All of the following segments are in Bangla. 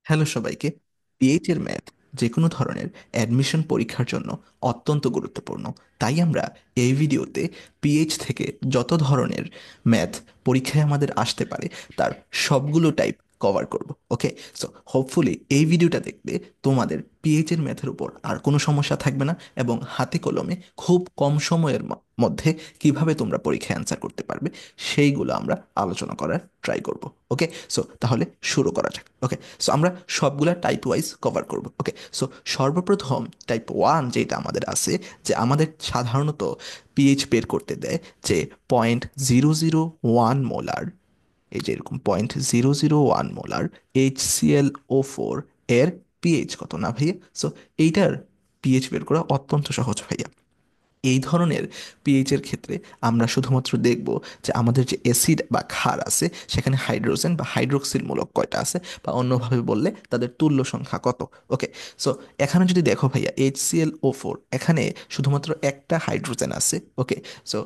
হ্যালো সবাইকে। পিএইচ এর ম্যাথ যে কোনো ধরনের অ্যাডমিশন পরীক্ষার জন্য অত্যন্ত গুরুত্বপূর্ণ। তাই আমরা এই ভিডিওতে পিএইচ থেকে যত ধরনের ম্যাথ পরীক্ষায় আমাদের আসতে পারে তার সবগুলো টাইপ কভার করব। ওকে, সো হোপফুলি এই ভিডিওটা দেখলে তোমাদের পিএইচ এর ম্যাথের উপর আর কোনো সমস্যা থাকবে না, এবং হাতে কলমে খুব কম সময়ের মধ্যে কিভাবে তোমরা পরীক্ষায় অ্যান্সার করতে পারবে সেইগুলো আমরা আলোচনা করার ট্রাই করব। ওকে, সো তাহলে শুরু করা যাক। ওকে, সো আমরা সবগুলা টাইপ ওয়াইজ কভার করব। ওকে, সো সর্বপ্রথম টাইপ ওয়ান যেটা আমাদের আছে, যে আমাদের সাধারণত পিএইচ বের করতে দেয় যে 0.001 মোলার, এই যে এরকম 0.001 মোলার HClO4 এর পিএইচ কত না ভাইয়া। সো এইটার পিএইচ বের করা অত্যন্ত সহজ ভাইয়া। এই ধরনের পিএইচ এর ক্ষেত্রে আমরা শুধুমাত্র দেখব যে আমাদের যে অ্যাসিড বা ক্ষার আছে সেখানে হাইড্রোজেন বা হাইড্রোক্সিল মূলক কয়টা আছে, বা অন্যভাবে বললে তাদের তুল্য সংখ্যা কত। ওকে, সো এখানে যদি দেখো ভাইয়া HClO4, এখানে শুধুমাত্র একটা হাইড্রোজেন আছে। ওকে, সো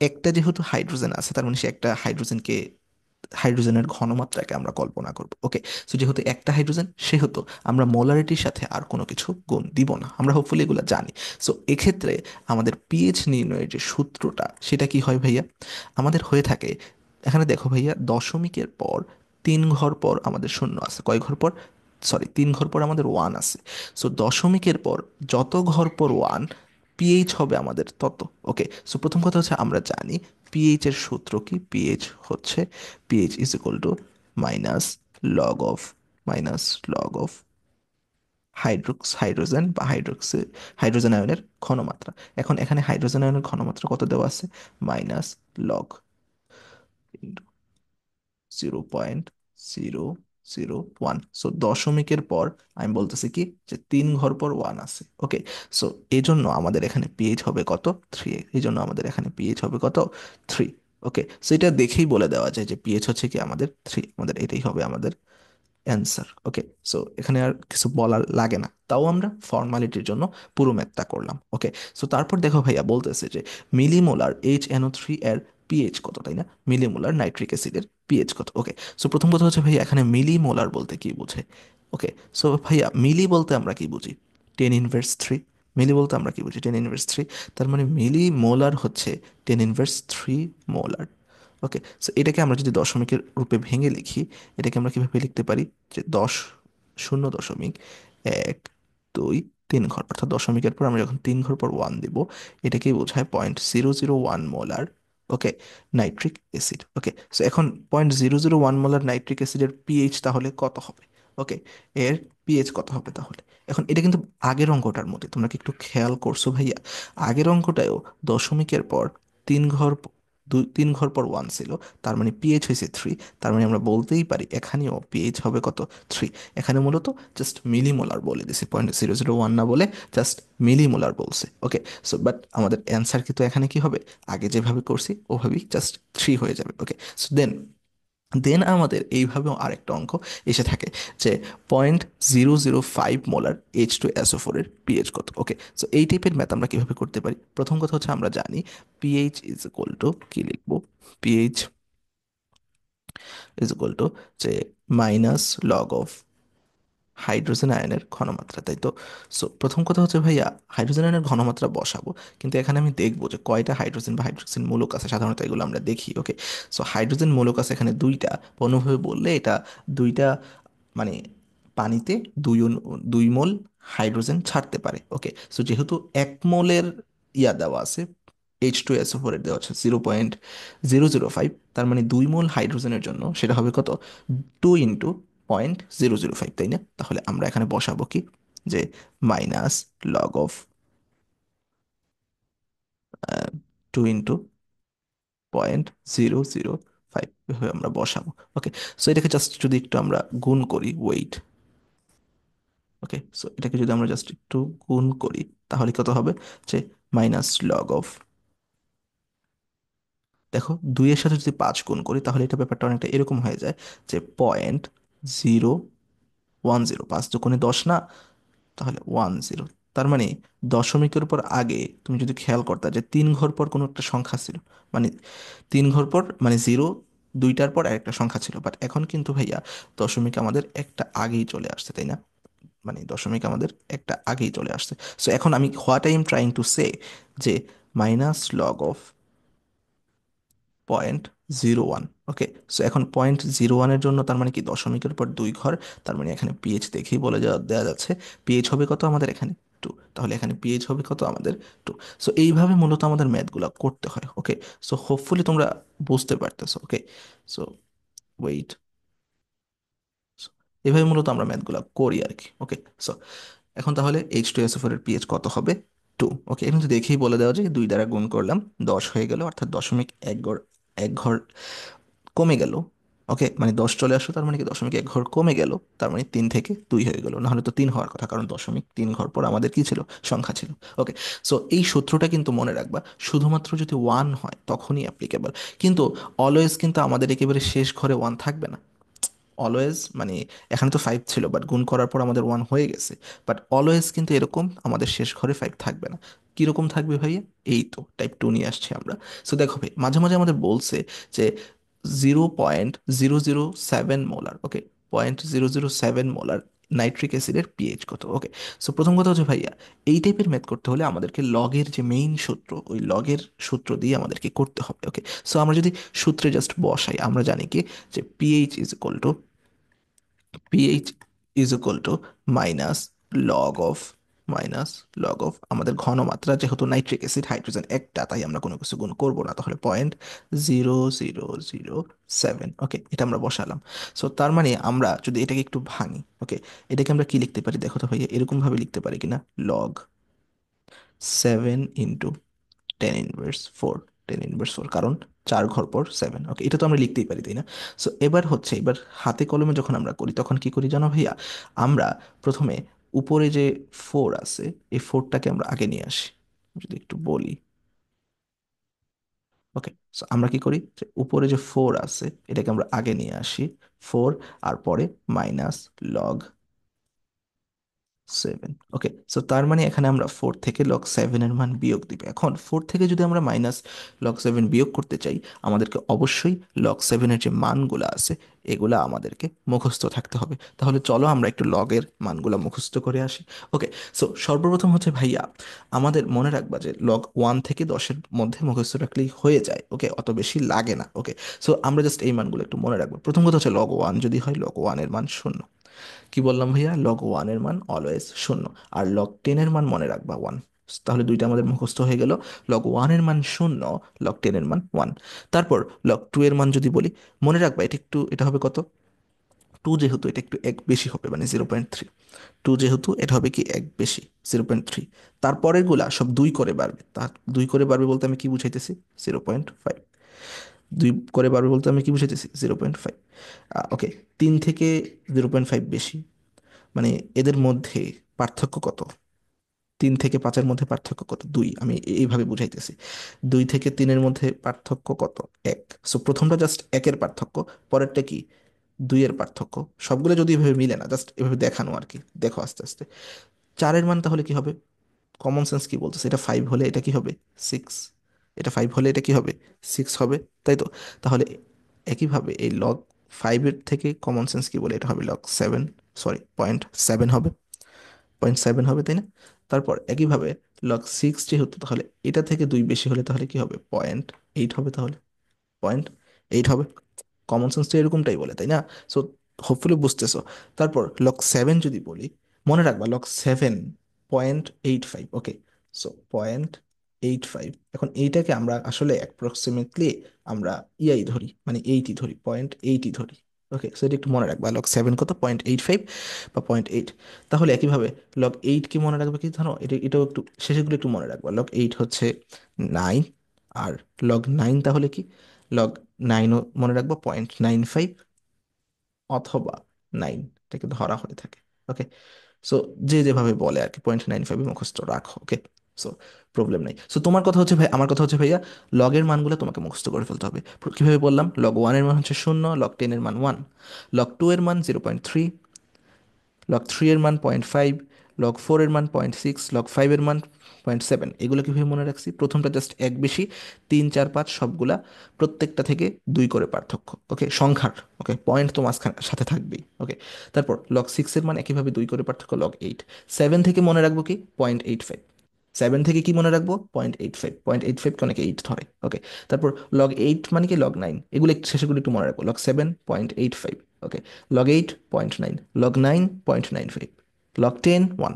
একটা যেহেতু হাইড্রোজেন আছে তার মানে সে একটা হাইড্রোজেনকে, হাইড্রোজেনের ঘনমাত্রাকে আমরা কল্পনা করব। ওকে, সো যেহেতু একটা হাইড্রোজেন সেহেতু আমরা মোলারিটির সাথে আর কোনো কিছু গুণ দিব না, আমরা হোপফুলি এগুলো জানি। সো এক্ষেত্রে আমাদের পিএইচ নির্ণয়ের যে সূত্রটা সেটা কি হয় ভাইয়া, আমাদের হয়ে থাকে, এখানে দেখো ভাইয়া দশমিকের পর 3 ঘর পর আমাদের শূন্য আছে, কয় ঘর পর, সরি 3 ঘর পর আমাদের ওয়ান আছে। সো দশমিকের পর যত ঘর পর ওয়ান, পিএইচ হবে আমাদের তত। ওকে, সো প্রথম কথা হচ্ছে আমরা জানি পিএইচ এর সূত্র কি, পিএইচ হচ্ছে pH is equal to minus log of, minus log of hydrogen বা হাইড্রোজেন আয়নের ঘনমাত্রা। এখন এখানে হাইড্রোজেন আয়নের ঘনমাত্রা কত দেওয়া আছে, -log 0.001। সো দশমিকের পর আমি বলতেছি কি যে 3 ঘর পর ওয়ান আছে। ওকে, সো এই জন্য আমাদের এখানে পিএইচ হবে কত, 3। এই জন্য আমাদের এখানে পিএইচ হবে কত, 3। ওকে, সো এটা দেখেই বলে দেওয়া যায় যে পিএইচ হচ্ছে কি আমাদের 3, আমাদের এটাই হবে আমাদের অ্যান্সার। ওকে, সো এখানে আর কিছু বলার লাগে না, তাও আমরা ফর্মালিটির জন্য পুরো ম্যাথটা করলাম। ওকে, সো তারপর দেখো ভাইয়া বলতেছে যে মিলিমোলার HNO3 এর পিএইচ কত, তাই না, মিলিমোলার নাইট্রিক অ্যাসিডের পিএইচ কত। ওকে, সো প্রথম কথা হচ্ছে ভাইয়া এখানে মিলিমোলার বলতে কি বোঝে। ওকে, সো ভাইয়া মিলি বলতে আমরা কি বুঝি, 10 ইনভার্স 3। মিলি বলতে আমরা কি বুঝি, 10 ইনভার্স 3। তার মানে মিলি মোলার হচ্ছে 10 ইনভার্স 3 মোলার। ওকে, সো এটাকে আমরা যদি দশমিকের রূপে ভেঙে লিখি, এটাকে আমরা কিভাবে লিখতে পারি, যে 10.0.1 2 3 ঘর, অর্থাৎ দশমিকের পর আমরা যখন 3 ঘর পর ওয়ান দিব, এটাকেই বোঝায় 0.001 মোলার। ওকে, নাইট্রিক অ্যাসিড। ওকে, সো এখন 0.001 মোলার নাইট্রিক অ্যাসিডের পিএইচ তাহলে কত হবে। ওকে, এর পিএইচ কত হবে তাহলে। এখন এটা কিন্তু আগের অঙ্কটার মধ্যে, তোমরা কি একটু খেয়াল করছো ভাইয়া, আগের অঙ্কটায়ও দশমিকের পর 3 ঘর, 3 ঘর পর ওয়ান ছিল, তার মানে পিএইচ হয়েছে 3। তার মানে আমরা বলতেই পারি এখানেও পিএইচ হবে কত, 3। এখানে মূলত জাস্ট মিলিমোলার বলে দিছি, 0.001 না বলে জাস্ট মিলিমোলার বলছে। ওকে, সো বাট আমাদের অ্যান্সার কিন্তু এখানে কি হবে, আগে যেভাবে করছি ওভাবেই জাস্ট 3 হয়ে যাবে। ওকে, সো দেন দেন আমাদের এইভাবেও আরেকটা অঙ্ক এসে থাকে যে 0.005 মোলার H2SO4 এর পিএইচ কত। ওকে, সো এই টাইপের ম্যাথ আমরা কিভাবে করতে পারি, প্রথম কথা হচ্ছে আমরা জানি পিএইচ ইজ ইকুয়াল টু কি লিখবো, পিএইচ ইজ ইকুয়াল টু যে মাইনাস লগ অফ হাইড্রোজেন আয়নের ঘনমাত্রা, তাই তো। সো প্রথম কথা হচ্ছে ভাইয়া হাইড্রোজেন আয়নের ঘনমাত্রা বসাবো, কিন্তু এখানে আমি দেখবো যে কয়টা হাইড্রোজেন বা হাইড্রোক্সিন মূলক আছে, সাধারণত এগুলো আমরা দেখি। ওকে, সো হাইড্রোজেন মূলক আছে এখানে দুইটা, অন্যভাবে বললে এটা দুইটা, মানে পানিতে 2 মোল হাইড্রোজেন ছাড়তে পারে। ওকে, সো যেহেতু 1 মোলের দেওয়া আছে, H2SO4 এর দেওয়া আছে 0.005, তার মানে 2 মোল হাইড্রোজেনের জন্য সেটা হবে কত, 2 × 0.005, তাই না। তাহলে আমরা এখানে বসাবো কি, যে মাইনাস লগ অফ 2 × 0.005, এভাবে আমরা বসাবো। ওকে, সো এটাকে জাস্ট যদি একটু আমরা গুণ করি, ওয়েট। ওকে, সো এটাকে যদি আমরা জাস্ট একটু গুণ করি তাহলে কত হবে, যে মাইনাস লগ অফ, দেখো 2-এর সাথে যদি 5 গুণ করি তাহলে এটা ব্যাপারটা অনেকটা এরকম হয়ে যায়, যে 0.010, 5 × 10 না, তাহলে 10। তার মানে দশমিকের উপর আগে তুমি যদি খেয়াল করতে যে 3 ঘর পর কোনো একটা সংখ্যা ছিল, মানে 3 ঘর পর মানে 0, দুইটার পর আরেকটা সংখ্যা ছিল, বাট এখন কিন্তু ভাইয়া দশমিক আমাদের একটা আগেই চলে আসছে, তাই না? মানে দশমিক আমাদের একটা আগেই চলে আসছে। সো এখন আমি what I am trying to say, যে minus log of 0.01। Okay, so এখন 0.01-এর জন্য তার মানে কি দশমিকের পর দুই ঘর, তার মানে এখানে পিএইচ দেখেই বলে দেওয়া যাচ্ছে পিএইচ হবে কত আমাদের এখানে, 2। তাহলে এখানে পিএইচ হবে কত আমাদের, 2। সো এইভাবে মূলত আমাদের ম্যাথগুলো করতে হয়। ওকে, সো হোপফুলি তোমরা বুঝতে পারতেছো। ওকে, সো ওয়েট, এভাবে মূলত আমরা ম্যাথগুলো করি আর কি। ওকে, সো এখন তাহলে H2SO4 এর পিএইচ কত হবে, 2। ওকে, এখন তো দেখেই বলে দেওয়া যায়, দুই দ্বারা গুণ করলাম 10 হয়ে গেল, অর্থাৎ দশমিক এক ঘর কমে গেল। ওকে, মানে 10 চলে আসলো, তার মানে কি দশমিক এক ঘর কমে গেল, তার মানে 3 থেকে 2 হয়ে গেল, না হলে তো 3 হওয়ার কথা, কারণ দশমিক 3 ঘর পর আমাদের কি ছিল, সংখ্যা ছিল। ওকে, সো এই সূত্রটা কিন্তু মনে রাখবা, শুধুমাত্র যদি 1 হয় তখনই অ্যাপ্লিকেবল, কিন্তু অলওয়েজ কিন্তু আমাদের একেবারে শেষ ঘরে 1 থাকবে না। অলওয়েজ মানে এখানে তো 5 ছিল, বাট গুণ করার পর আমাদের 1 হয়ে গেছে, বাট অলওয়েজ কিন্তু এরকম আমাদের শেষ ঘরে 5 থাকবে না। কিরকম থাকবে ভাইয়া, এই তো টাইপ 2 নিয়ে আসছি আমরা। সো দেখো ভাই, মাঝে মাঝে আমাদের বলছে যে 0.007 মোলার, ওকে, 0.007 মোলার নাইট্রিক অ্যাসিডের পিএইচ কত। ওকে, সো প্রথম কথা হচ্ছে ভাইয়া, এই টাইপের ম্যাথ করতে হলে আমাদেরকে লগের যে মেইন সূত্র, ওই লগের সূত্র দিয়ে আমাদেরকে করতে হবে। ওকে, সো আমরা যদি সূত্রে জাস্ট বসাই, আমরা জানি কি, যে pH is equal to minus log of minus log of আমাদের ঘনমাত্রা, যেহেতু নাইট্রিক অ্যাসিড হাইড্রোজেন একটা, তাই আমরা কোনো কিছু গুণ করবো না, তাহলে 0.0007। ওকে, এটা আমরা বসালাম। সো তার মানে আমরা যদি এটাকে একটু ভাঙি, ওকে, এটাকে আমরা কি লিখতে পারি দেখো তো ভাইয়া, এরকম ভাবে লিখতে পারি কিনা, লগ 7 ইন্টু 10 ইনভার্স 4, 10 ইনভার্স 4, কারণ 4 ঘর পর 7। ওকে, এটা তো আমরা লিখতেই পারি, তাই না? সো এবার হচ্ছে, এবার হাতে কলমে যখন আমরা করি তখন কি করি জানো ভাইয়া, আমরা প্রথমে উপরে যে 4 আছে, এই 4টাকে আমরা আগে নিয়ে আসি, যদি একটু বলি। ওকে, সো আমরা কি করি, যে উপরে যে 4 আছে এটাকে আমরা আগে নিয়ে আসি, 4, আর পরে মাইনাস লগ 7। ওকে, সো তার মানে এখানে আমরা 4 থেকে log 7 এর মান বিয়োগ দিব। এখন 4 থেকে যদি আমরা -log 7 বিয়োগ করতে চাই, আমাদেরকে অবশ্যই log 7-এর যে মানগুলো আছে এগুলা আমাদেরকে মুখস্থ থাকতে হবে। তাহলে চলো আমরা একটু লগের মানগুলো মুখস্থ করে আসি। ওকে, সো সর্বপ্রথম হচ্ছে ভাইয়া, আমাদের মনে রাখবা যে log 1 থেকে 10-এর মধ্যে মুখস্থ রাখলেই হয়ে যায়। ওকে, অত বেশি লাগে না। ওকে, সো আমরা জাস্ট এই মানগুলো একটু মনে রাখবো। প্রথম কথা হচ্ছে log 1 যদি হয়, log 1-এর মান 0। কি বললাম ভাইয়া, log 1-এর মান অলওয়েজ 0, আর log 10-এর মান মনে রাখবা 1। তাহলে দুইটা আমাদের মুখস্থ হয়ে গেল, log 1-এর মান 0, log 10-এর মান 1। তারপর log 2-এর মান যদি বলি, মনে রাখবা এটা একটু, এটা হবে কত, 2, যেহেতু এটা একটু এক বেশি হবে, মানে 0.3। 2 যেহেতু এটা হবে কি এক বেশি, 0.3। তারপরের গুলা সব 2 করে বাড়বে, তার 2 করে বাড়বে বলতে আমি কি বুঝাইতেছি, 0.5। 2 করে বাড়বে বলতে আমি কি বুঝাইতেছি, 0.5। ওকে, 3 থেকে 0.5 বেশি, মানে এদের মধ্যে পার্থক্য কত, 3 থেকে 5-এর মধ্যে পার্থক্য কত, 2। আমি এইভাবে বুঝাইতেছি, 2 থেকে 3-এর মধ্যে পার্থক্য কত, 1। সো প্রথমটা জাস্ট একের পার্থক্য, পরেরটা কি, 2-এর পার্থক্য। সবগুলো যদি এভাবে মিলে না, জাস্ট এভাবে দেখানো আর কি, দেখো আস্তে আস্তে। 4-এর মান তাহলে কি হবে, কমন সেন্স কি বলতেছে, এটা 5 হলে এটা কি হবে, 6। এটা 5 হলে এটা কি হবে, 6 হবে, তাই তো? তাহলে একইভাবে এই log 5-এর থেকে কমন সেন্স কি বলে, এটা হবে log 7, সরি 0.7 হবে, 0.7 হবে, তাই না? তারপর একইভাবে log 6 যেহেতু, তাহলে এটা থেকে 2 বেশি হলে তাহলে কি হবে, 0.8 হবে, তাহলে 0.8 হবে। কমন সেন্স তো এরকমটাই বলে, তাই না? সো হোপফুলি বুঝতেছো। তারপর log 7 যদি বলি, মনে রাখবা log 7 0.85। ওকে, সো 0.85, এখন এইটাকে আমরা আসলে অ্যাপ্রক্সিমেটলি আমরা ধরি, মানে 80 ধরি, 0.80 ধরি। ওকে, সো এটা একটু মনে রাখবা, log 7 কত, 0.85 বা 0.8। তাহলে একইভাবে log 8 কি মনে রাখবে কি, ধরো এটাও একটু শেষেগুলো একটু মনে রাখবা, log 8 হচ্ছে 9, আর log 9 তাহলে কি, log 9ও মনে রাখবো 0.95 অথবা 9, এটাকে ধরা হয়ে থাকে। ওকে, সো যে যেভাবে বলে আর কি, 0.95 মুখস্থ রাখো। ওকে, সো প্রবলেম নাই। সো তোমার কথা হচ্ছে ভাই, আমার কথা হচ্ছে ভাইয়া, লগের মানগুলো তোমাকে মুখস্থ করে ফেলতে হবে। কিভাবে বললাম, log 1-এর মান হচ্ছে 0, log 10-এর মান 1, log 2-এর মান 0.3, log 3-এর মান 0.5, লগ 4 এর মান 0.6, লগ 5 এর মান 0.7। এগুলো কিভাবে মনে রাখছি? প্রথমটা জাস্ট এক বেশি, 3 4 5 সবগুলা প্রত্যেকটা থেকে 2 করে পার্থক্য, ওকে, সংখ্যার, ওকে, পয়েন্ট তো মাঝখানে সাথে থাকবেই, ওকে। তারপর লগ 6 এর মান একইভাবে 2 করে পার্থক্য, লগ 8। 7 থেকে মনে রাখবো কি? 0.85। 7 থেকে কি মনে রাখবো? 0.85, 0.85কে অনেকে 8 ধরে, ওকে। তারপর লগ 8 মানে কি? লগ 9, এগুলো একটু শেষে করে একটু মনে রাখবো, লগ 7 0.85, ওকে, লগ 8 0.9, লগ 9 0.95, লগ 10 1।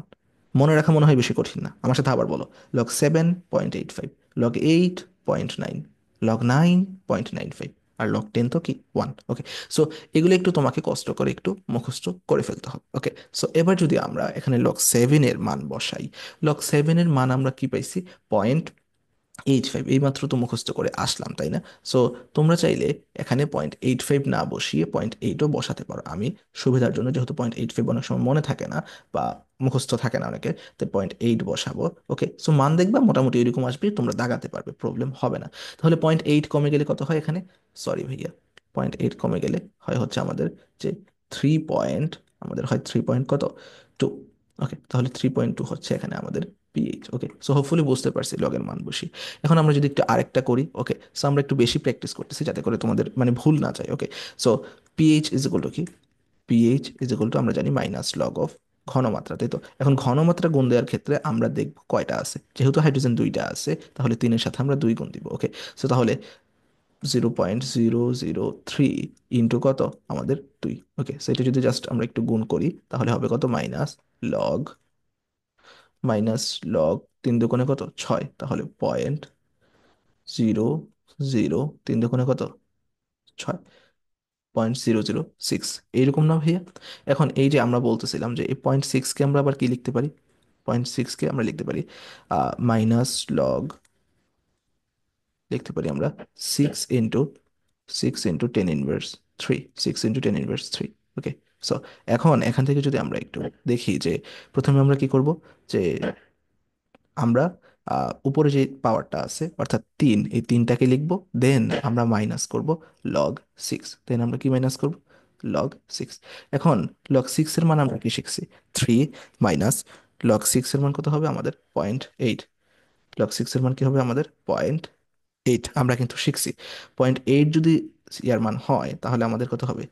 মনে রাখা মনে হয় বেশি কঠিন না, আমার সাথে আবার বলো। লগ 7 0.85, লগ 8 0.9, লগ 9 0.95, আর লগ 10 তো কি? 1, ওকে। সো এগুলো একটু তোমাকে কষ্ট করে একটু মুখস্থ করে ফেলতে হবে, ওকে। সো এবার যদি আমরা এখানে লগ 7 এর মান বসাই, লগ 7 এর মান আমরা কি পাইছি? 0.85। এইমাত্র তো মুখস্থ করে আসলাম, তাই না? সো তোমরা চাইলে এখানে 0.85 না বসিয়ে 0.8ও বসাতে পারো। আমি সুবিধার জন্য, যেহেতু 0.85 অনেক সময় মনে থাকে না বা মুখস্থ থাকে না অনেকের, তাই 0.8 বসাবো, ওকে। সো মান দেখবা মোটামুটি এরকম আসবে, তোমরা দাগাতে পারবে, প্রবলেম হবে না। তাহলে 0.8 কমে গেলে কত হয় এখানে? সরি ভাইয়া, 0.8 কমে গেলে হয় হচ্ছে আমাদের যে 3 পয়েন্ট, আমাদের হয় 3 পয়েন্ট কত? 2, ওকে। তাহলে 3.2 হচ্ছে এখানে আমাদের পিএইচ, ওকে। সো হোপফুলি বুঝতে পারছি লগের মান বসি। এখন আমরা যদি একটু আরেকটা করি, ওকে। সো আমরা একটু বেশি প্র্যাকটিস করতেছি যাতে করে তোমাদের মানে ভুল না যায়, okay. So pH is equal to কি? পিএইচ ইজ ইকুয়াল টু আমরা জানি মাইনাস লগ অফ ঘনমাত্রা, তাই তো? এখন ঘনমাত্রা গুণ দেওয়ার ক্ষেত্রে আমরা দেখব কয়টা আছে। যেহেতু হাইড্রোজেন 2টা আছে, তাহলে 3-এর সাথে আমরা 2 গুণ দিব, ওকে। সো তাহলে 0.003 ইন্টু কত? আমাদের 2, ওকে। সো এটা যদি জাস্ট আমরা একটু গুণ করি তাহলে হবে কত? লগ মাইনাস লগ 3 দুগুণে কত? 6, তাহলে 0.003 দুগুণে কত? 6, 0.006। এইরকম না ভাইয়া? এখন এই যে আমরা বলতেছিলাম যে এই 0.6কে আমরা আবার কি লিখতে পারি? 0.6কে আমরা লিখতে পারি মাইনাস লগ, লিখতে পারি আমরা 6 ইন্টু 10 ইনভার্স 3, 6 ইন্টু 10 ইনভার্স 3, ওকে। সো এখন এখান থেকে যদি আমরা একটু দেখি যে প্রথমে আমরা কি করব, যে আমরা উপরে যে পাওয়ারটা আছে অর্থাৎ 3, এই 3টাকে লিখবো, দেন আমরা মাইনাস করব লগ 6, দেন আমরা কি মাইনাস করব? লগ 6। এখন লগ 6 এর মান আমরা কি শিখছি? 3 মাইনাস লগ 6 এর মান কত হবে আমাদের? 0.8। লগ 6 এর মান কি হবে আমাদের? 0.8, আমরা কিন্তু শিখছি। 0.8 যদি ইয়ার মান হয় তাহলে আমাদের কত হবে?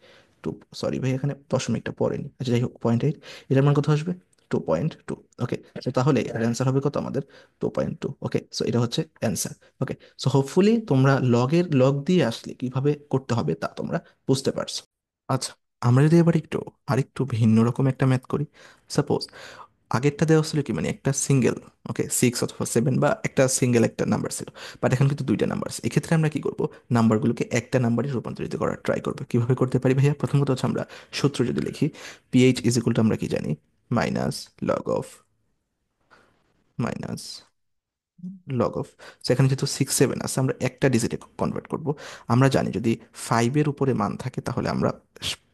2, সরি ভাই এখানে দশমিকটা পড়েনি, আচ্ছা যাই হোক, 0.8, এটার মান কত আসবে? 2.2, ওকে। তো তাহলে এর অ্যান্সার হবে কত আমাদের? 2.2, ওকে। সো এটা হচ্ছে অ্যান্সার, ওকে। সো হোপফুলি তোমরা লগ দিয়ে আসলে কিভাবে করতে হবে তা তোমরা বুঝতে পারছো। আচ্ছা, আমরা যদি এবার একটু আরেকটু ভিন্ন রকম একটা ম্যাথ করি। সাপোজ আগেরটা দেওয়া ছিল কি, মানে একটা সিঙ্গেল, ওকে, 6 অথবা 7 বা একটা সিঙ্গেল একটা নাম্বার ছিল, বাট এখন কিন্তু দুইটা নাম্বার আছে। এক্ষেত্রে আমরা কি করব? নাম্বারগুলোকে একটা নাম্বারে রূপান্তরিত করার ট্রাই করবো। কিভাবে করতে পারি ভাইয়া? প্রথম কথা হচ্ছে আমরা সূত্র যদি লিখি, পিএইচ ইজ ইকুয়াল টু আমরা কি জানি? Minus log of minus log of, সেখানে যেহেতু 6 7 আছে আমরা একটা ডিজিটে কনভার্ট করব। আমরা জানি যদি 5-এর উপরে মান থাকে তাহলে আমরা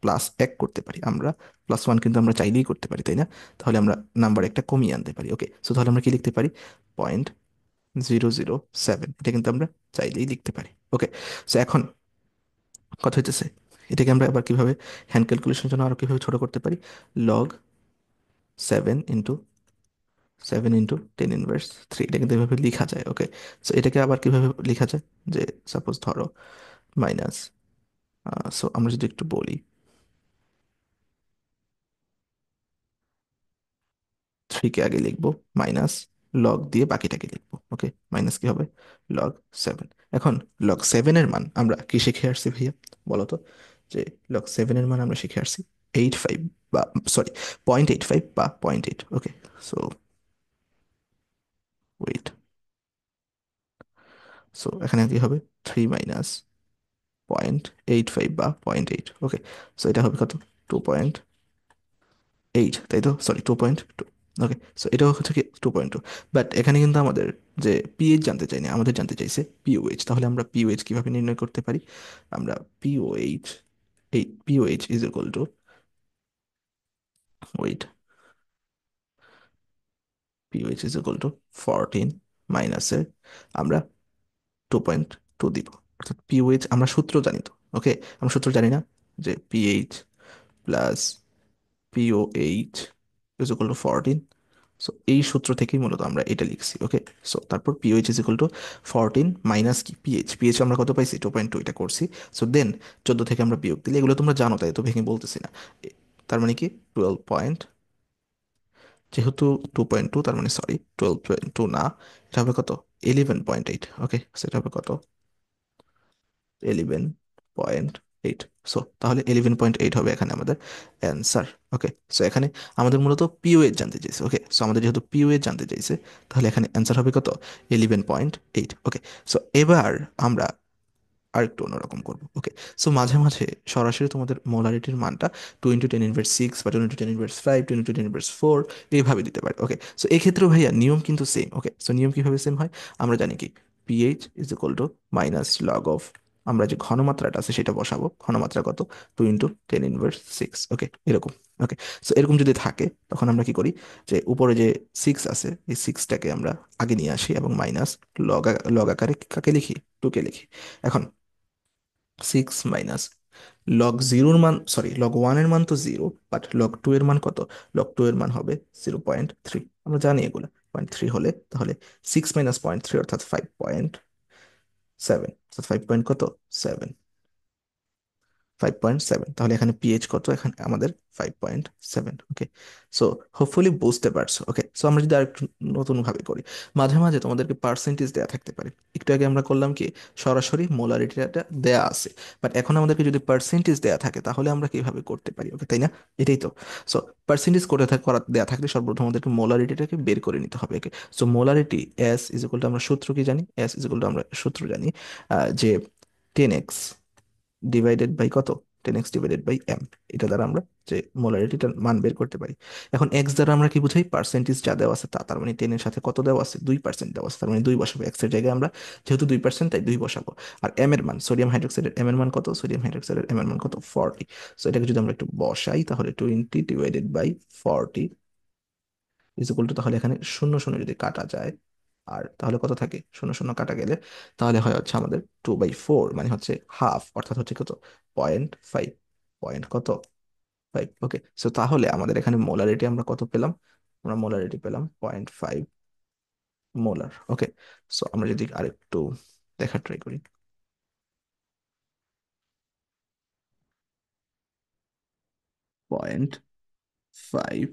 +1 করতে পারি, আমরা +1 কিন্তু আমরা চাইলেই করতে পারি, তাই না? তাহলে আমরা নাম্বার একটা কমিয়ে আনতে পারি, ওকে। সো তাহলে আমরা কি লিখতে পারি? 0.007, এটা কিন্তু আমরা চাইলেই লিখতে পারি, ওকে। সো এখন কথা হইতেছে এটাকে আমরা আবার কিভাবে হ্যান্ড ক্যালকুলেশনের জন্য আরো কিভাবে ছোট করতে পারি? লগ 7 ইন্টু 10 ইনভার্স 3, এটা কিন্তু এভাবে লেখা যায়, ওকে। সো এটাকে আবার কিভাবে লেখা যায়? যে সাপোজ ধরো মাইনাস, সো আমরা যদি একটু বলি, 3কে আগে লিখবো, মাইনাস লগ দিয়ে বাকিটাকে লিখবো, ওকে। মাইনাস কি হবে? লগ 7। এখন লগ 7 এর মান আমরা কি শিখে আসছি ভাইয়া? বলো তো। যে লগ 7 এর মান আমরা শিখে আসছি 85 বা সরি 0.85 বা 0.8, ওকে। সো ওয়েট, সো এখানে কি হবে? 3 - 0.85 বা 0.8, ওকে। সো এটা হবে কত? 2.8, তাই তো? সরি 2.2, ওকে। সো এটা হচ্ছে কি 2.2। বাট এখানে কিন্তু আমাদের যে পিএইচ জানতে চাইনি, আমাদের জানতে চাইছে পিওএইচ। তাহলে আমরা পিওএইচ কিভাবে নির্ণয় করতে পারি? আমরা পিওএইচ, এই pOH is equal to, wait, pOH is equal to 14 মাইনাসের আমরা 2.2 দিব। অর্থাৎ পিওএইচ আমরা সূত্র জানি তো, ওকে। আমরা সূত্র জানি না যে pH plus pOH is equal to 14, so এই সূত্র থেকেই মূলত আমরা এটা লিখছি। ওকে, সো তারপর pOH is equal to 14 minus কি পিএইচ, পিএইচ আমরা কত পাইছি 2.2, এটা করছি। সো দেন 14 থেকে আমরা বিয়োগ দিলে, এগুলো তোমরা জানো তাই তো ভেঙে বলতেছি না। তার মানে কি 12 পয়েন্ট, যেহেতু 2.2 তার মানে সরি 12.2 না, এটা হবে কত 11.8। ওকে, সেটা হবে কত 11.8। সো তাহলে 11.8 হবে এখানে আমাদের অ্যান্সার। ওকে, সো এখানে আমাদের মূলত পিওএইচ জানতে চাইছে। ওকে, সো আমাদের যেহেতু পিওএইচ জানতে চাইছে, তাহলে এখানে অ্যান্সার হবে কত 11.8। ওকে, সো এবার আমরা আরেকটু অন্যরকম করবো। ওকে, সো মাঝে মাঝে সরাসরি তোমাদের মোলারিটির মানটা 2 × 10⁻⁶ বা 2 × 10⁻⁵, 2 × 10⁻⁴ এইভাবে দিতে পারে। ওকে, সো এক্ষেত্রেও ভাইয়া নিয়ম কিন্তু সেম। ওকে, সো নিয়ম কিভাবে সেম হয় আমরা জানি কি, pH is equal to minus log of, আমরা যে ঘনমাত্রাটা আছে সেটা বসাবো, ঘনমাত্রা কত 2 × 10⁻⁶। ওকে, এরকম। ওকে, সো এরকম যদি থাকে তখন আমরা কি করি, যে উপরে যে 6 আছে এই 6টাকে আমরা আগে নিয়ে আসি এবং মাইনাস লগ, লগ আকারে কাকে লিখি, 2কে লিখি। এখন 6 মাইনাস লগ 0-র মান, সরি লগ 1-এর মান তো 0, বাট লগ 2 এর মান কত, লগ 2 এর মান হবে 0.3। আমরা জানি এগুলো 0.3 হলে, তাহলে 6 - 0.3 অর্থাৎ 5.7, অর্থাৎ 5 পয়েন্ট কত 7, 5.7। তাহলে এখানে পিএইচ কত, এখানে আমাদের 5.7। ওকে, সো হোপফুলি বুঝতে পারছো। ওকে, সো আমরা যদি আরেকটু নতুন ভাবে করি, মাঝে মাঝে তোমাদেরকে পার্সেন্টেজ দেয়া থাকতে পারে। একটু আগে আমরা করলাম কি, সরাসরি মোলারিটিটা দেয়া আছে, বাট এখন আমাদেরকে যদি পার্সেন্টেজ দেয়া থাকে তাহলে আমরা কিভাবে করতে পারি। ওকে, তাই না, এটাই তো। সো পার্সেন্টেজ করে করা দেয়া থাকলে সর্বপ্রথম আমাদেরকে মোলারিটিটাকে বের করে নিতে হবে। Okay, so molarity s is equal to, আমরা সূত্র কি জানি, এস ইজ ইকুয়াল টু আমরা সূত্র জানি যে 10x ডিভাইডেড বাই কত, 10x ডিভাইডেড বাই এম, এটা দ্বারা আমরা যে মোলারিটিটার মান বের করতে পারি। এখন এক্স দ্বারা আমরা কি বুঝাই, পার্সেন্টেজ যা দেওয়া আছে তা, তার মানে 10-এর সাথে কত দেওয়া আছে 2% দেওয়া আছে, তার মানে 2 বসাবো এক্স এর জায়গায় আমরা, যেহেতু 2% তাই 2 বসাবো। আর এম এর মান, সোডিয়াম হাইড্রোক্সাইডের এম এর মান কত, সোডিয়াম হাইড্রোক্সাইডের এম এর মান কত 40। সো এটাকে যদি আমরা একটু বসাই তাহলে 20 divided by 40 is equal to, তাহলে এখানে শূন্য শূন্য যদি কাটা যায়, আর তাহলে কত থাকে, শূন্য শূন্য কাটা গেলে তাহলে হয় হচ্ছে আমাদের 2/4, মানে হচ্ছে হাফ, অর্থাৎ হচ্ছে কত 0.5, পয়েন্ট কত 5। ওকে, সো তাহলে আমাদের এখানে মোলারিটি আমরা কত পেলাম, আমরা মোলারিটি পেলাম 0.5 মোলার। ওকে, সো আমরা যদি আরেকটু দেখা ট্রাই করি, 0.5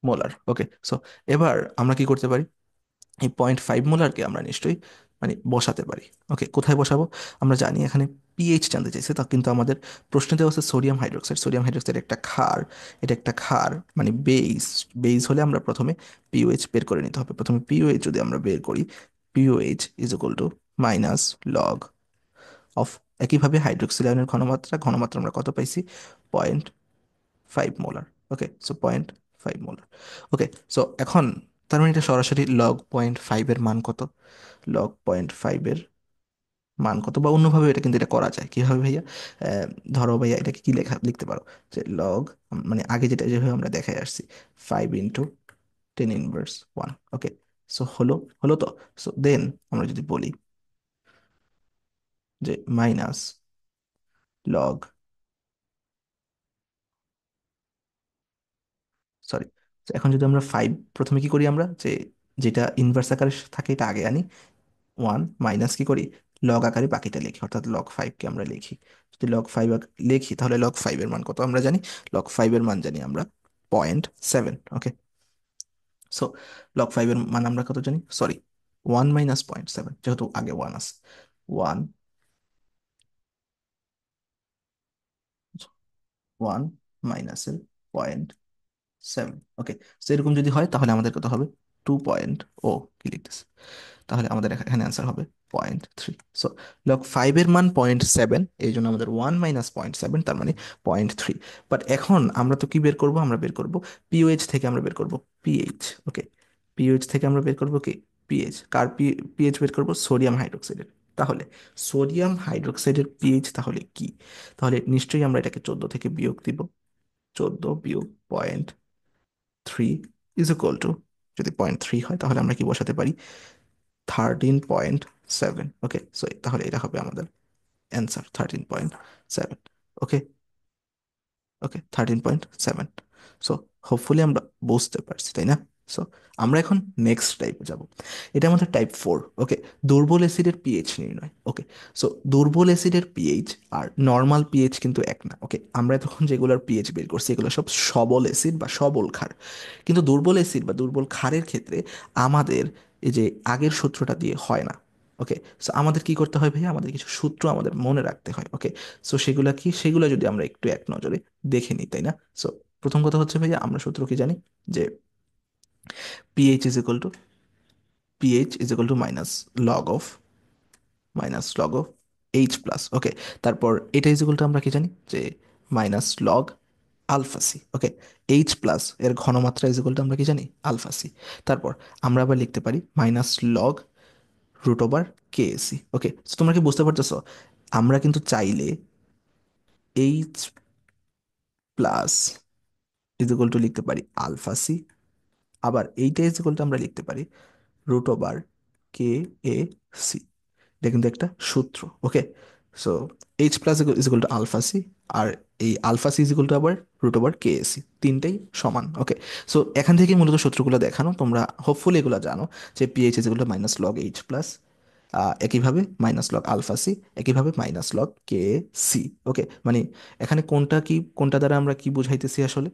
মোলার। ওকে, সো এবার আমরা কি করতে পারি, এই 0.5 মোলারকে আমরা নিশ্চয়ই মানে বসাতে পারি। ওকে, কোথায় বসাবো, আমরা জানি এখানে পিএইচ জানতে চাইছে, তা কিন্তু আমাদের প্রশ্নে দেওয়া আছে সোডিয়াম হাইড্রোক্সাইড, সোডিয়াম হাইড্রোক্সাইড একটা ক্ষার, এটা একটা ক্ষার মানে বেস, বেস হলে আমরা প্রথমে পিওএইচ বের করে নিতে হবে। প্রথমে পিওএইচ যদি আমরা বের করি, pOH is equal to minus log of, একইভাবে হাইড্রোক্সিল আয়নের ঘনমাত্রা, ঘনমাত্রা আমরা কত পাইছি 0.5 মোলার। ওকে, সো 0.5 মোলার। ওকে, সো এখন তার মানে এটা সরাসরি লগ 0.5 এর মান কত, লগ 0.5 এর মান কত, বা অন্যভাবে এটা কিন্তু এটা করা যায় কিভাবে ভাইয়া, আহ, ধরো ভাইয়া এটাকে কি লেখা লিখতে পারো, যে লগ, মানে আগে যেটা যেভাবে আমরা দেখাই আসছি 5 × 10⁻1। ওকে, সো হলো, হলো তো। সো দেন আমরা যদি বলি যে মাইনাস লগ, সরি, এখন যদি আমরা 5 প্রথমে কি করি আমরা, যে যেটা ইনভার্স আকারে থাকে এটা আগে আনি, 1 মাইনাস কি করি, লগ আকারে বাকিটা লিখি, অর্থাৎ লগ 5কে আমরা লিখি। যদি লগ 5 লিখি তাহলে লগ 5 এর মান কত আমরা জানি, লগ 5 এর মান জানি আমরা 0.7। ওকে, সো লগ 5 এর মান আমরা কত জানি, সরি 1 - 0.7, যেহেতু আগে 1 আছে, 1 মাইনাসের 0.7। ওকে, সো এরকম যদি হয় তাহলে আমাদের কত হবে 2. ও কি লিখতেছে, তাহলে আমাদের এখানে অ্যান্সার হবে 0.3। সো লগ 5 এর মান 0.7, এই জন্য আমাদের 1 - 0.7 তার মানে 0.3। বাট এখন আমরা তো কি বের করব, আমরা বের করব পিওএইচ থেকে, আমরা বের করব পিএইচ। ওকে, পিওএইচ থেকে আমরা বের করব কি পিএইচ, কার পিএইচ বের করব, সোডিয়াম হাইড্রোক্সাইডের। তাহলে সোডিয়াম হাইড্রোক্সাইডের পিএইচ তাহলে কি, তাহলে নিশ্চয়ই আমরা এটাকে 14 থেকে বিয়োগ দিব, 14 - 0.3 ইজ ইকুয়াল টু, যদি 0.3 হয় তাহলে আমরা কি বসাতে পারি 13.7। ওকে, সো তাহলে এটা হবে আমাদের অ্যান্সার 13.7। ওকে, ওকে 13.7। সো হোপফুলি আমরা বুঝতে পারছি, তাই না? সো আমরা এখন নেক্সট টাইপে যাব। এটা আমাদের টাইপ 4। ওকে, দুর্বল অ্যাসিডের পিএইচ নির্ণয়। ওকে, সো দুর্বল অ্যাসিডের পিএইচ আর নর্মাল পিএইচ কিন্তু এক না। ওকে, আমরা এতক্ষণ যেগুলোর পিএইচ বের করছি এগুলো সব সবল অ্যাসিড বা সবল ক্ষার। কিন্তু দুর্বল অ্যাসিড বা দুর্বল ক্ষারের ক্ষেত্রে আমাদের এই যে আগের সূত্রটা দিয়ে হয় না। ওকে, সো আমাদের কি করতে হয় ভাইয়া, আমাদের কিছু সূত্র আমাদের মনে রাখতে হয়। ওকে, সো সেগুলা কি, সেগুলো যদি আমরা একটু এক নজরে দেখে নিই, তাই না? সো প্রথম কথা হচ্ছে ভাইয়া, আমরা সূত্র কি জানি, যে pH is equal to, pH is equal to minus log of H plus. Okay, তারপর এটা ইজ ইকুয়াল টু আমরা কি জানি, যে minus log alpha C. Okay, H plus এর ঘনমাত্রা ইজ ইকুয়াল টু আমরা কি জানি, আলফা সি। তারপর আমরা আবার লিখতে পারি minus log root over K C. Okay, তো তোমরা কি বুঝতে পারতেছো, আমরা কিন্তু চাইলে H plus is equal to লিখতে পারি আলফা সি, আবার এইটা ইজ ইকুয়াল টু আমরা লিখতে পারি root over K A C. এটা কিন্তু একটা সূত্র। Okay, so H plus is equal to alpha C, আর এই alpha C is equal to আবার রুট ওভার কে সি, তিনটাই সমান। ওকে, সো এখান থেকে মূলত সূত্রগুলো দেখানো, তোমরা হোপফুলি এগুলো জানো, যে pH is equal to minus log H plus, একইভাবে মাইনাস লগ আলফা সি, একইভাবে মাইনাস লগ কে সি। ওকে, মানে এখানে কোনটা কি, কোনটা দ্বারা আমরা কি বুঝাইতেছি আসলে,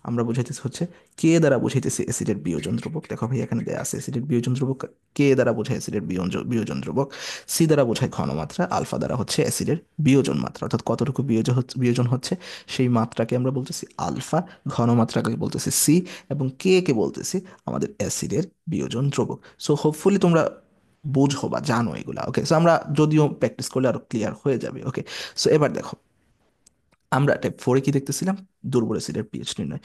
আমরা বুঝাইতেছি হচ্ছে কে দ্বারা বুঝাইতেছি অ্যাসিডের বিয়োজন ধ্রুবক। দেখো ভাই এখানে দেয়া আছে অ্যাসিডের বিয়োজন ধ্রুবক, কে দ্বারা বোঝায় অ্যাসিডের বিয়োজন ধ্রুবক, সি দ্বারা বোঝায় ঘনমাত্রা, আলফা দ্বারা হচ্ছে অ্যাসিডের বিয়োজন মাত্রা, অর্থাৎ কতটুকু বিয়োজন হচ্ছে সেই মাত্রাকে আমরা বলতেছি আলফা, ঘনমাত্রাকে বলতেছি সি, এবং কে কে বলতেছি আমাদের অ্যাসিডের বিয়োজন ধ্রুবক। সো হোপফুলি তোমরা বুঝো বা জানো এগুলা। ওকে, সো আমরা যদিও প্র্যাকটিস করলে আরো ক্লিয়ার হয়ে যাবে। ওকে, সো এবার দেখো, আমরা টাইপ 4-এ কি দেখতেছিলাম, দুর্বল অ্যাসিডের পিএইচ নির্ণয়।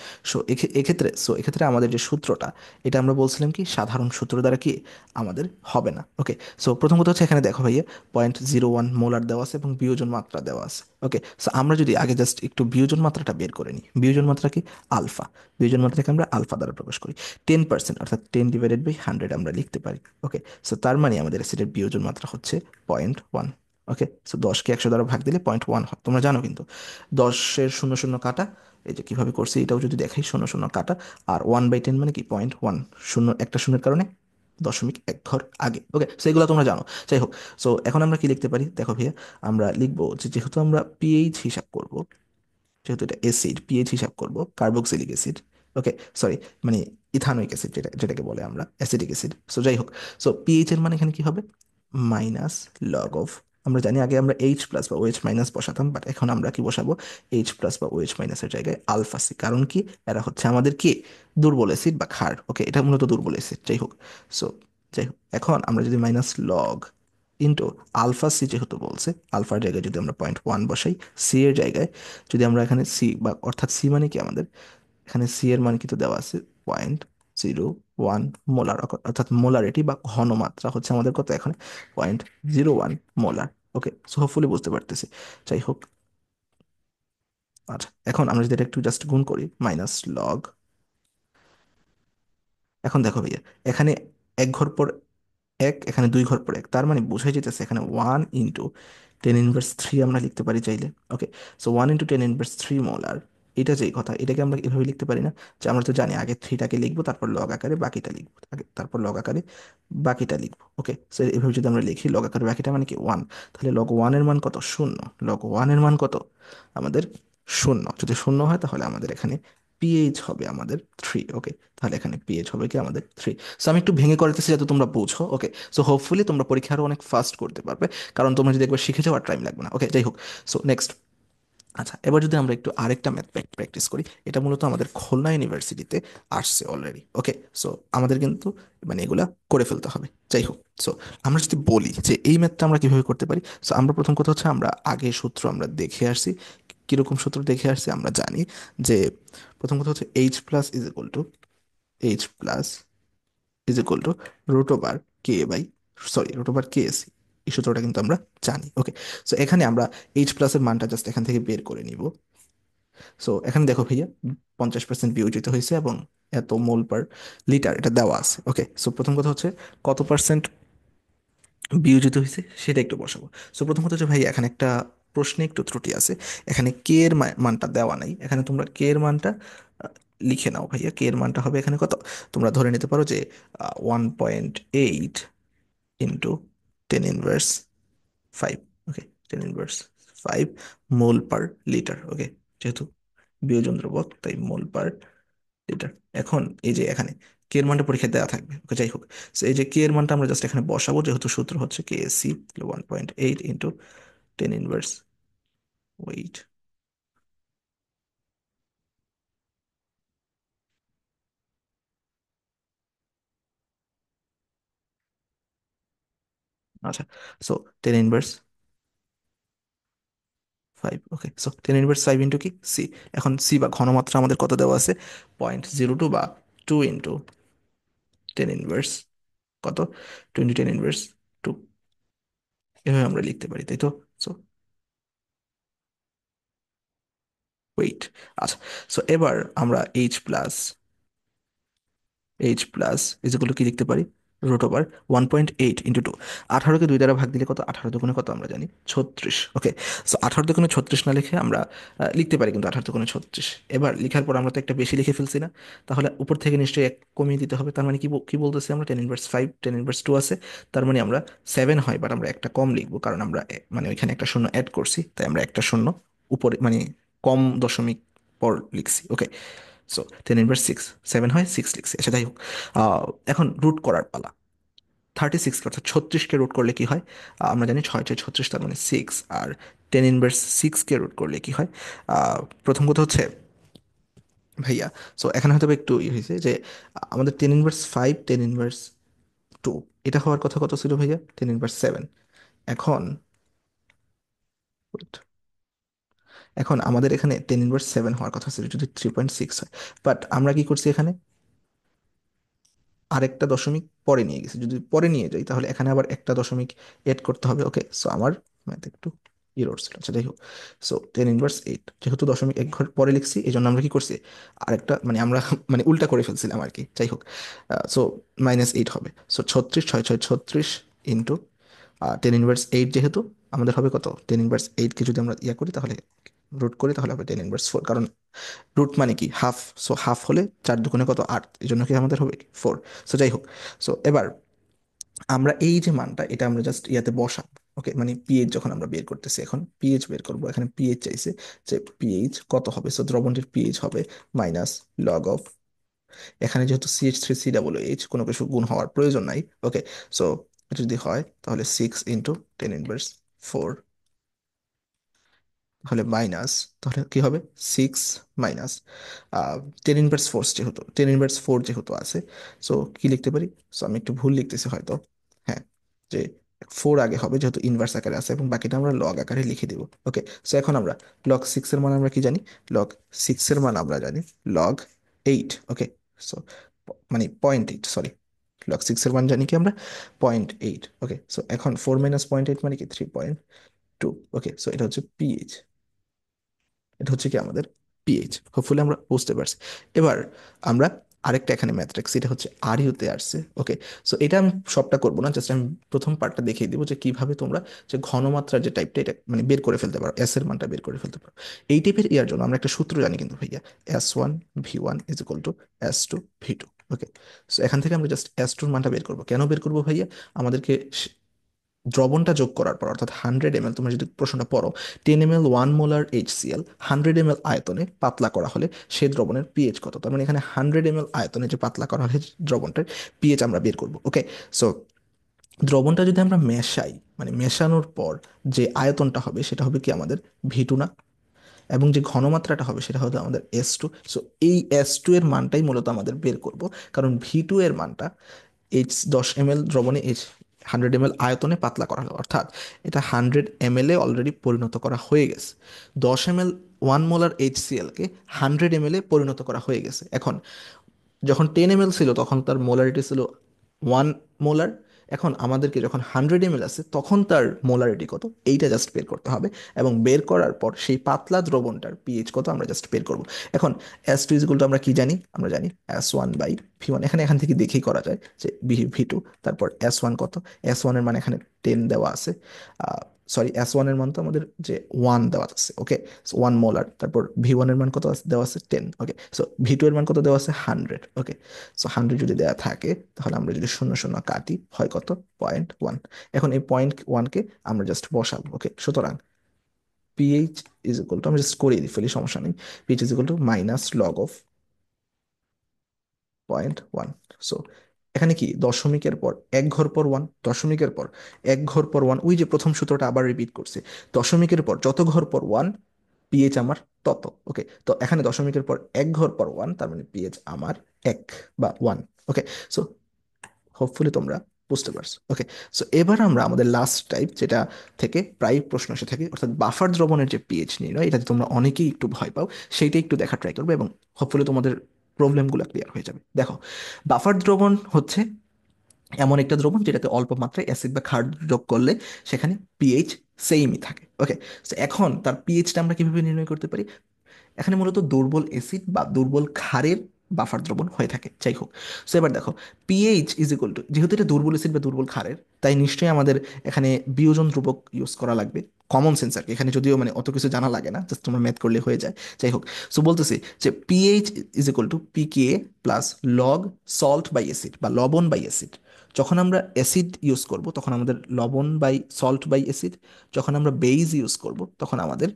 এক্ষেত্রে আমাদের যে সূত্রটা, এটা আমরা বলছিলাম কি সাধারণ সূত্র দ্বারা কি আমাদের হবে না। ওকে, সো প্রথম কথা হচ্ছে এখানে দেখো ভাইয়া 0.01 মোলার দেওয়া আছে এবং বিয়োজন মাত্রা দেওয়া আছে। ওকে, সো আমরা যদি আগে জাস্ট একটু বিয়োজন মাত্রাটা বের করে নিই, বিয়োজন মাত্রা কি আলফা, বিয়োজন মাত্রাকে আমরা আলফা দ্বারা প্রকাশ করি। 10%, অর্থাৎ 10/100 আমরা লিখতে পারি। ওকে, সো তার মানে আমাদের অ্যাসিডের বিয়োজন মাত্রা হচ্ছে 0.1। ওকে, সো 10কে 100 দ্বারা ভাগ দিলে 0.1 হয়, তোমরা জানো কিন্তু। 10-এর শূন্য শূন্য কাটা, এই যে কিভাবে করছি এটাও যদি দেখাই, শূন্য শূন্য কাটা, আর 1/10 মানে কি 0.1, শূন্য একটা শূন্যের কারণে 0.1 ঘর আগে। ওকে, সো এগুলো তোমরা জানো। যাই হোক, সো এখন আমরা কি লিখতে পারি, দেখো ভাইয়া, আমরা লিখবো যে যেহেতু আমরা পিএইচ হিসাব করব, যেহেতু এটা অ্যাসিড, পিএইচ হিসাব করব কার্বক্সিলিক অ্যাসিড। ওকে, সরি, মানে ইথানোয়িক অ্যাসিড, যেটাকে বলে আমরা অ্যাসিডিক অ্যাসিড। সো যাই হোক, সো পিএইচ এর মানে এখানে কি হবে, মাইনাস লগ অফ, আমরা জানি আগে আমরা এইচ প্লাস বা ওএইচ মাইনাস বসাতাম, বাট এখন আমরা কি বসাবো, এইচ প্লাস বা ওএইচ মাইনাসের জায়গায় আলফা সি। কারণ কি, এরা হচ্ছে আমাদের কি দুর্বল অ্যাসিড বা ক্ষার। ওকে, এটা মূলত দুর্বল অ্যাসিড। যাই হোক, সো যাই হোক, এখন আমরা যদি minus log into alpha C, যেহেতু বলছে আলফার জায়গায় যদি আমরা 0.1 বসাই, সি এর জায়গায় যদি আমরা এখানে সি, বা অর্থাৎ সি মানে কি আমাদের, এখানে সি এর মান কিন্তু দেওয়া আছে 0.01 মোলার, অর্থাৎ মোলারিটি বা ঘনমাত্রা হচ্ছে আমাদের কত এখানে, 0.01 মোলার। ওকে, সো হোপফুলি বুঝতে পারতেছি। যাই হোক, আচ্ছা এখন আমরা যদি এটা একটু জাস্ট গুণ করি, মাইনাস লগ, এখন দেখো ভাইয়া, এখানে 1 ঘর পর 1, এখানে 2 ঘর পর 1, তার মানে বোঝাই যেতেছে এখানে 1 × 10⁻³ আমরা লিখতে পারি চাইলে। ওকে, সো 1 × 10⁻³ মোলার, এটা যেই কথা, এটাকে আমরা এভাবে লিখতে পারি না, যে আমরা তো জানি আগে থ্রিটাকে লিখবো, তারপর লগ আকারে বাকিটা লিখবো, আগে তারপর লগ আকারে বাকিটা লিখবো। ওকে, সো এভাবে যদি আমরা লিখি লগ আকারে বাকিটা মানে কি 1, তাহলে লগ 1 এর মান কত, 0। লগ 1 এর মান কত আমাদের, 0। যদি 0 হয় তাহলে আমাদের এখানে পিএইচ হবে আমাদের 3। ওকে, তাহলে এখানে পিএইচ হবে কি আমাদের 3। সো আমি একটু ভেঙে করতেছি যাতে তোমরা বুঝো। ওকে, সো হোপফুলি তোমরা পরীক্ষা আরো অনেক ফাস্ট করতে পারবে, কারণ তোমরা যদি একবার শিখে যাও আর টাইম লাগবে না। ওকে, যাই হোক, সো নেক্সট। আচ্ছা, এবার যদি আমরা একটু আরেকটা ম্যাথ প্র্যাকটিস করি, এটা মূলত আমাদের খুলনা ইউনিভার্সিটিতে আসছে অলরেডি। ওকে, সো আমাদের কিন্তু মানে এগুলা করে ফেলতে হবে। যাই হোক, সো আমরা যদি বলি যে এই ম্যাথটা আমরা কিভাবে করতে পারি, সো আমরা প্রথম কথা হচ্ছে আমরা আগে সূত্র আমরা দেখে আসছি। কিরকম সূত্র দেখে আসছি, আমরা জানি যে প্রথম কথা হচ্ছে H plus root over root over K C. এই সূত্রটা কিন্তু আমরা জানি। ওকে, সো এখানে আমরা এইচ প্লাসের মানটা জাস্ট এখান থেকে বের করে নিব। সো এখানে দেখো ভাইয়া, 50% বিয়োজিত হয়েছে এবং এত মোল পার লিটার এটা দেওয়া আছে। ওকে, সো প্রথম কথা হচ্ছে কত পার্সেন্ট বিয়োজিত হয়েছে সেটা একটু বসাবো। সো প্রথম কথা হচ্ছে ভাই, এখানে একটা প্রশ্নে একটু ত্রুটি আছে। এখানে কে এর মানটা দেওয়া নাই, এখানে তোমরা কে এর মানটা আহ, লিখে নাও ভাইয়া। কে এর মানটা হবে এখানে কত, তোমরা ধরে নিতে পারো যে 1.8 ইন্টু 10 ইনভার্স 5। ওকে, 10 ইনভার্স 5 মোল পার লিটার। ওকে, যেহেতু বিয়োজন দ্রবক তাই মোল পার লিটার। এখন এই যে এখানে কে এর মানটা পরীক্ষায় দেওয়া থাকবে, ওকে যাই হোক। So, এই যে কে এর মানটা আমরা জাস্ট এখানে বসাবো, যেহেতু সূত্র হচ্ছে K S C 1.8 into 10 inverse 8। আচ্ছা, so 10 inverse 5। Okay, so 10 inverse 5 into K C. এখন সি বা ঘনমাত্রা আমাদের কত দেওয়া আছে, 0.02 বা 2 ইন্টু 10 ইনভার্স কত, 20 10 ইনভার্স 2। এভাবে আমরা লিখতে পারি, তাই তো? So wait. আচ্ছা, সো এবার আমরা এইচ প্লাস ইজিক্যাল টু কি লিখতে পারি, রুট ওভার 1.8 ইন্টু 2। 18কে 2 দ্বারা ভাগ দিলে কত, 18 দুগুণে কত আমরা জানি 36। ওকে, সো 18 দুগুণে 36 না লিখে আমরা লিখতে পারি কিন্তু 18 দুগুণে 36। এবার লিখার পর আমরা তো একটা বেশি লিখে ফেলছি না, তাহলে উপর থেকে নিশ্চয়ই এক কমিয়ে দিতে হবে। তার মানে কি কি বলতেছি আমরা, 10 ইনভার্স 5 10 ইনভার্স 2 আছে, তার মানে আমরা 7 হয়, বাট আমরা একটা কম লিখবো, কারণ আমরা মানে ওইখানে একটা শূন্য অ্যাড করছি, তাই আমরা একটা শূন্য উপরে মানে কম দশমিক পর লিখছি। ওকে, সো 10 ইনভার্স 6, 7 হয় 6 লিখছি। আচ্ছা যাই হোক, আহ, এখন রুট করার পালা। 36 অর্থাৎ 36কে রুট করলে কি হয়, আমরা জানি 6 6 36, তার মানে 6। আর 10 ইনভার্স 6কে রুট করলে কি হয়, প্রথম কথা হচ্ছে ভাইয়া, সো এখানে হয়তো বা একটু হয়েছে যে আমাদের 10 ইনভার্স 5 10 ইনভার্স 2 এটা হওয়ার কথা কত ছিল ভাইয়া, 10 ইনভার্স 7। এখন এখন আমাদের এখানে 10 ইনভার্স 7 হওয়ার কথা ছিল যদি 3.6 হয়, বাট আমরা কি করছি এখানে আরেকটা দশমিক পরে নিয়ে গেছি। যদি পরে নিয়ে যাই তাহলে এখানে আবার একটা দশমিক এড করতে হবে। ওকে, সো আমার ম্যাথ একটু ইরর ছিল। আচ্ছা যাই হোক, সো 10 ইনভার্স 8 যেহেতু দশমিক এক ঘর পরে লিখছি, এই জন্য আমরা কি করছি আরেকটা মানে আমরা মানে উল্টা করে ফেলছিলাম আর কি। যাই হোক, সো -8 হবে। সো 36 6 6 36 ইন্টু 10 ইনভার্স 8, যেহেতু আমাদের হবে কত, 10 ইনভার্স 8কে যদি আমরা ইয়া করি তাহলে রুট করি তাহলে হবে 10 ইনভার্স 4, কারণ রুট মানে কি হাফ। সো হাফ হলে 4 দুগুণে কত, 8, এই জন্য কি আমাদের হবে 4। সো যাই হোক, সো এবার আমরা এই যে মানটা এটা আমরা জাস্ট ইয়াতে বসাবো। ওকে, মানে পিএইচ যখন আমরা বের করতেছি, এখন পিএইচ বের করবো, এখানে পিএইচ চাইছে, যে পিএইচ কত হবে, সো দ্রবণটির পিএইচ হবে মাইনাস লগ অফ, এখানে যেহেতু CH3COOH কোনো কিছু গুণ হওয়ার প্রয়োজন নাই। ওকে, সো যদি হয় তাহলে 6 ইন্টু 10 ইনভার্স 4, তাহলে মাইনাস, তাহলে কি হবে 6 মাইনাস 10 ইনভার্স 4, যেহেতু আছে, সো কি লিখতে পারি, সো আমি একটু ভুল লিখতেছি হয়তো, হ্যাঁ, যে 4 আগে হবে যেহেতু ইনভার্স আকারে আছে, এবং বাকিটা আমরা লগ আকারে লিখে দিব। ওকে, সো এখন আমরা লগ 6 এর মান আমরা কি জানি, লগ 6 এর মান আমরা জানি লগ 8। ওকে, সো মানে 0.8, সরি, লগ 6 এর মান জানি কি আমরা 0.8। ওকে, সো এখন 4 - 0.8 মানে কি 3.2। ওকে, সো এটা হচ্ছে পিএইচ, এটা হচ্ছে কি আমাদের পিএইচ। হোপফুলি আমরা বুঝতে পারছি। এবার আমরা আরেকটা এখানে ম্যাথ রাখছি, এটা হচ্ছে আর ইউতে আসছে। ওকে, সো এটা আমি সবটা করবো না, জাস্ট আমি প্রথম পার্টটা দেখিয়ে দিব যে কিভাবে তোমরা যে ঘনমাত্রার যে টাইপটা এটা মানে বের করে ফেলতে পারো, এস এর মানটা বের করে ফেলতে পারো। এই টাইপের ইয়ার জন্য আমরা একটা সূত্র জানি কিন্তু ভাইয়া, S1 V1 = S2 V2। ওকে, সো এখান থেকে আমরা জাস্ট S2-র মানটা বের করবো। কেন বের করবো ভাইয়া, আমাদেরকে দ্রবণটা যোগ করার পর অর্থাৎ 100 ml, তোমরা যদি প্রশ্নটা পড়ো, 10 ml 1 মোলার HCl 100 ml আয়তনে পাতলা করা হলে সেই দ্রবণের পিএইচ কত, তার মানে এখানে 100 ml আয়তনে যে পাতলা করা হয় দ্রবণটার পিএইচ আমরা বের করবো। ওকে, সো দ্রবণটা যদি আমরা মেশাই, মানে মেশানোর পর যে আয়তনটা হবে সেটা হবে কি আমাদের V2 না, এবং যে ঘনমাত্রাটা হবে সেটা হবে আমাদের S2। সো এই S2 এর মানটাই মূলত আমাদের বের করব, কারণ V2 এর মানটা 10 ml দ্রবণে 100 ml আয়তনে পাতলা করা হলো, অর্থাৎ এটা 100 ml এ অলরেডি পরিণত করা হয়ে গেছে। 10 ml 1 মোলার HCl-কে 100 ml এ পরিণত করা হয়ে গেছে। এখন যখন 10 ml ছিল তখন তার মোলারিটি ছিল 1 মোলার, এখন আমাদেরকে যখন 100 ml আছে তখন তার মোলারিটি কত এইটা জাস্ট বের করতে হবে, এবং বের করার পর সেই পাতলা দ্রবণটার পিএইচ কত আমরা জাস্ট বের করব। এখন S2 আমরা কি জানি, আমরা জানি S1/V1, এখান থেকে দেখেই করা যায় যে V2, তারপর S1 কত, S1 এর মানে এখানে 10 দেওয়া আছে, সরি S1 এর মান তো আমাদের যে 1 দেওয়া আছে, ওকে। 1 মোলার, তারপর V1 এর মান কত দেওয়া আছে 10, ওকে। সো V2 এর মান কত দেওয়া আছে 100, ওকে। সো 100 যদি দেওয়া থাকে, তাহলে আমরা যদি শূন্য শূন্য কাটি হয় কত, 0.1। এখন এই 0.1কে আমরা জাস্ট বসাবো, ওকে। সুতরাং পিএইচ ইজ ইকুয়াল টু, আমি জাস্ট করিয়ে দিই, ফেলি, সমস্যা নেই। PH is equal to minus log of 0.1। So এখানে কি দশমিকের পর এক ঘর পর ওয়ান, দশমিকের পর এক ঘর পর ওয়ান, ওই যে প্রথম সূত্রটা আবার রিপিট করছে, দশমিকের পর যত ঘর পর ওয়ান পিএইচ আমার তত, ওকে। তো এখানে দশমিকের পর এক ঘর পর ওয়ান, তার মানে পিএইচ আমার এক বা ওয়ান, ওকে। সো হোপফুলি তোমরা বুঝতে পারছো, ওকে। সো এবার আমরা আমাদের লাস্ট টাইপ, যেটা থেকে প্রায় প্রশ্ন এসে থাকে, অর্থাৎ বাফার দ্রবণের যে পিএইচ নির্ণয়, এটাতে তোমরা অনেকেই একটু ভয় পাও, সেইটা একটু দেখা ট্রাই করবে এবং হোপফুলি তোমাদের প্রবলেমগুলো ক্লিয়ার হয়ে যাবে। দেখো, বাফার দ্রবণ হচ্ছে এমন একটা দ্রবণ যেটাতে অল্প মাত্রায় অ্যাসিড বা ক্ষার যোগ করলে সেখানে পিএইচ সেমই থাকে, ওকে। তো এখন তার পিএইচটা আমরা কিভাবে নির্ণয় করতে পারি? এখানে মূলত দুর্বল অ্যাসিড বা দুর্বল ক্ষারের বাফার দ্রবণ হয়ে থাকে, যাই হোক। সো এবার দেখো, পিএইচ ইজ ইকুয়াল টু, যেহেতু এটা দুর্বল অ্যাসিড বা দুর্বল ক্ষারের, তাই নিশ্চয়ই আমাদের এখানে বিয়োজন ধ্রুবক ইউজ করা লাগবে। কমন সেন্স আর কি, এখানে যদিও মানে অত কিছু জানা লাগে না, জাস্ট তোমরা ম্যাথ করলে হয়ে যায়, যাই হোক। সো বলতেছি যে pH is equal to pK plus log salt by acid বা লবণ বাই অ্যাসিড। যখন আমরা অ্যাসিড ইউজ করব তখন আমাদের লবণ বাই সল্ট বাই অ্যাসিড, যখন আমরা বেইজ ইউজ করব তখন আমাদের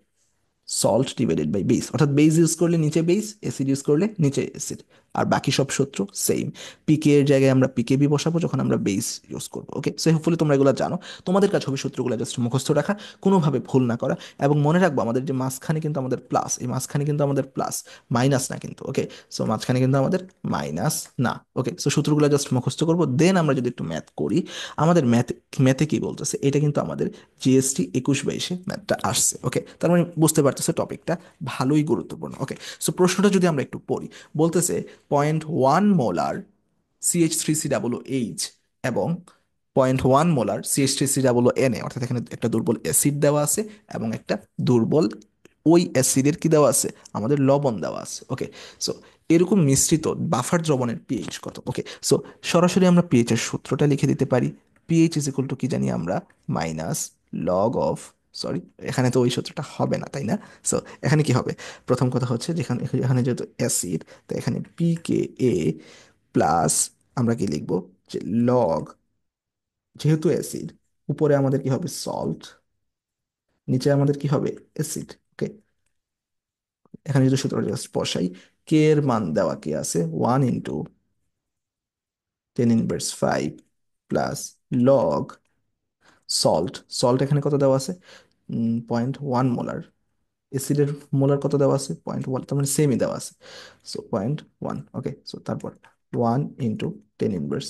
সল্ট ডিভাইডেড বাই বেস, অর্থাৎ বেস ইউজ করলে নিচে বেস, অ্যাসিড ইউজ করলে নিচে অ্যাসিড। আর বাকি সব সূত্র সেম। পিকে এর জায়গায় আমরা পিকেবি বসাবো যখন আমরা বেস ইউজ করবো, ওকে। সো হোপফুলি তোমরা এগুলো জানো। তোমাদের কাছে হবে সূত্রগুলো জাস্ট মুখস্থ রাখা, কোনোভাবে ভুল না করা। এবং মনে রাখবো আমাদের যে মাঝখানে কিন্তু আমাদের প্লাস, এই মাঝখানে কিন্তু আমাদের প্লাস, মাইনাস না কিন্তু, ওকে। সো মাঝখানে কিন্তু আমাদের মাইনাস না, ওকে। সো সূত্রগুলো জাস্ট মুখস্থ করবো, দেন আমরা যদি একটু ম্যাথ করি, আমাদের ম্যাথে কি বলতেছে, এটা কিন্তু আমাদের জিএসটি 21-22 ম্যাথটা আসছে, ওকে। তার মানে বুঝতে পারতেছে টপিকটা ভালোই গুরুত্বপূর্ণ, ওকে। সো প্রশ্নটা যদি আমরা একটু পড়ি, বলতেছে 0.1 মোলার CH3COOH এবং 0.1 মোলার CH3COONA, অর্থাৎ এখানে একটা দুর্বল অ্যাসিড দেওয়া আছে এবং একটা দুর্বল ওই অ্যাসিডের কি দেওয়া আছে, আমাদের লবণ দেওয়া আছে, ওকে। সো এরকম মিশ্রিত বাফার দ্রবণের পিএইচ কত, ওকে। সো সরাসরি আমরা পিএইচ এর সূত্রটা লিখে দিতে পারি। পিএইচ ইজ ইকুয়াল টু কি জানি আমরা, মাইনাস লগ অফ, সরি এখানে তো ওই সূত্রটা হবে না, তাই না? সো এখানে কি হবে, প্রথম কথা হচ্ছে যেখানে এখানে যেহেতু অ্যাসিড, তো এখানে পিকে প্লাস আমরা কি লিখবো, যে লগ, যেহেতু অ্যাসিড উপরে আমাদের কি হবে সল্ট, নিচে আমাদের কি হবে অ্যাসিড, ওকে। এখানে যদি সূত্র জাস্ট বসাই, কে এর মান দেওয়া কি আছে 1 × 10⁻⁵ প্লাস লগ সল্ট, সল্ট এখানে কত দেওয়া আছে 0.1 মোলার, অ্যাসিডের মোলার কত দেওয়া আছে 0.1, তার মানে সেমই দেওয়া আছে। সো 0.1, ওকে। সো তারপর 1 × 10⁻⁵।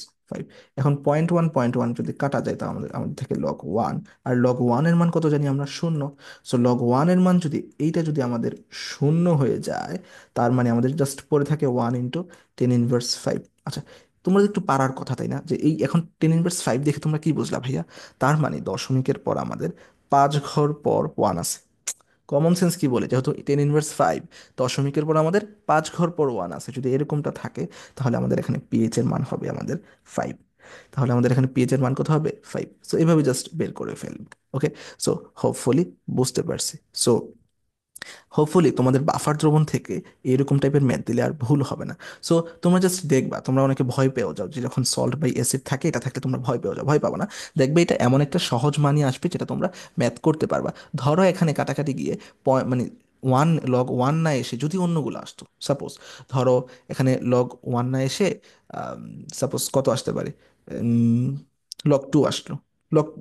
এখন 0.1 যদি কাটা যায় তা আমাদের আমাদের থেকে লগ 1, আর লগ 1 এর মান কত জানি আমরা শূন্য। সো লগ 1 এর মান যদি এইটা যদি আমাদের শূন্য হয়ে যায়, তার মানে আমাদের জাস্ট পড়ে থাকে 1 × 10⁻⁵। আচ্ছা, তোমরা একটু পারার কথা, তাই না? যে এই এখন 10⁻⁵ দেখে তোমরা কি বুঝলা ভাইয়া? তার মানে দশমিকের পর আমাদের 5 ঘর পর ওয়ান আছে। কমন সেন্স কি বলে, যেহেতু 10⁻⁵, দশমিকের পর আমাদের 5 ঘর পর ওয়ান আছে, যদি এরকমটা থাকে তাহলে আমাদের এখানে পিএইচ এর মান হবে আমাদের 5। তাহলে আমাদের এখানে পিএইচ এর মান কত হবে 5। সো এভাবে জাস্ট বের করে ফেলবে, ওকে। সো হোপফুলি বুঝতে পারছি। সো হোপফুলি তোমাদের বাফার দ্রবণ থেকে এরকম টাইপের ম্যাথ দিলে আর ভুল হবে না। সো তোমরা জাস্ট দেখবা, তোমরা অনেকে ভয় পেয়েও যাও যে যখন সল্ট বাই অ্যাসিড থাকে, এটা থাকলে তোমরা ভয় পেয়েও যাও, ভয় পাবা না। দেখবে এটা এমন একটা সহজ মানই আসবে যেটা তোমরা ম্যাথ করতে পারবা। ধরো এখানে কাটাকাটি গিয়ে মানে লগ 1 না এসে যদি অন্যগুলো আসতো, সাপোজ ধরো এখানে লগ 1 না এসে সাপোজ কত আসতে পারে, লগ 2 আসলো,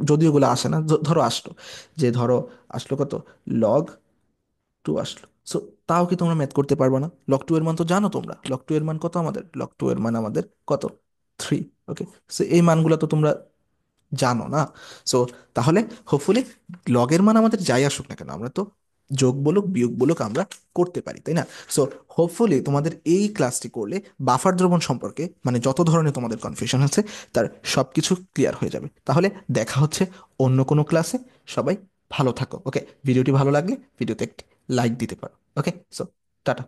যদিও ওগুলো আসে না, ধরো আসলো, যে ধরো আসলো কত, লগ 2 আসলো। সো তাও কি তোমরা ম্যাথ করতে পারবে না? লগ 2 এর মান তো জানো তোমরা, লগ 2 এর মান কত, আমাদের লগ 2 এর মান আমাদের কত, 3, ওকে। সো এই মানগুলো তো তোমরা জানো না। সো তাহলে হোপফুলি লগের মান আমাদের যাই আসুক না কেন, আমরা তো যোগ বলুক বিয়োগ বলুক আমরা করতে পারি, তাই না? সো হোপফুলি তোমাদের এই ক্লাসটি করলে বাফার দ্রবণ সম্পর্কে মানে যত ধরনের তোমাদের কনফিউশন আছে তার সব কিছু ক্লিয়ার হয়ে যাবে। তাহলে দেখা হচ্ছে অন্য কোনো ক্লাসে। সবাই ভালো থাকো, ওকে। ভিডিওটি ভালো লাগলে ভিডিওতে একটি লাইক দিতে পারো, ওকে। So tata.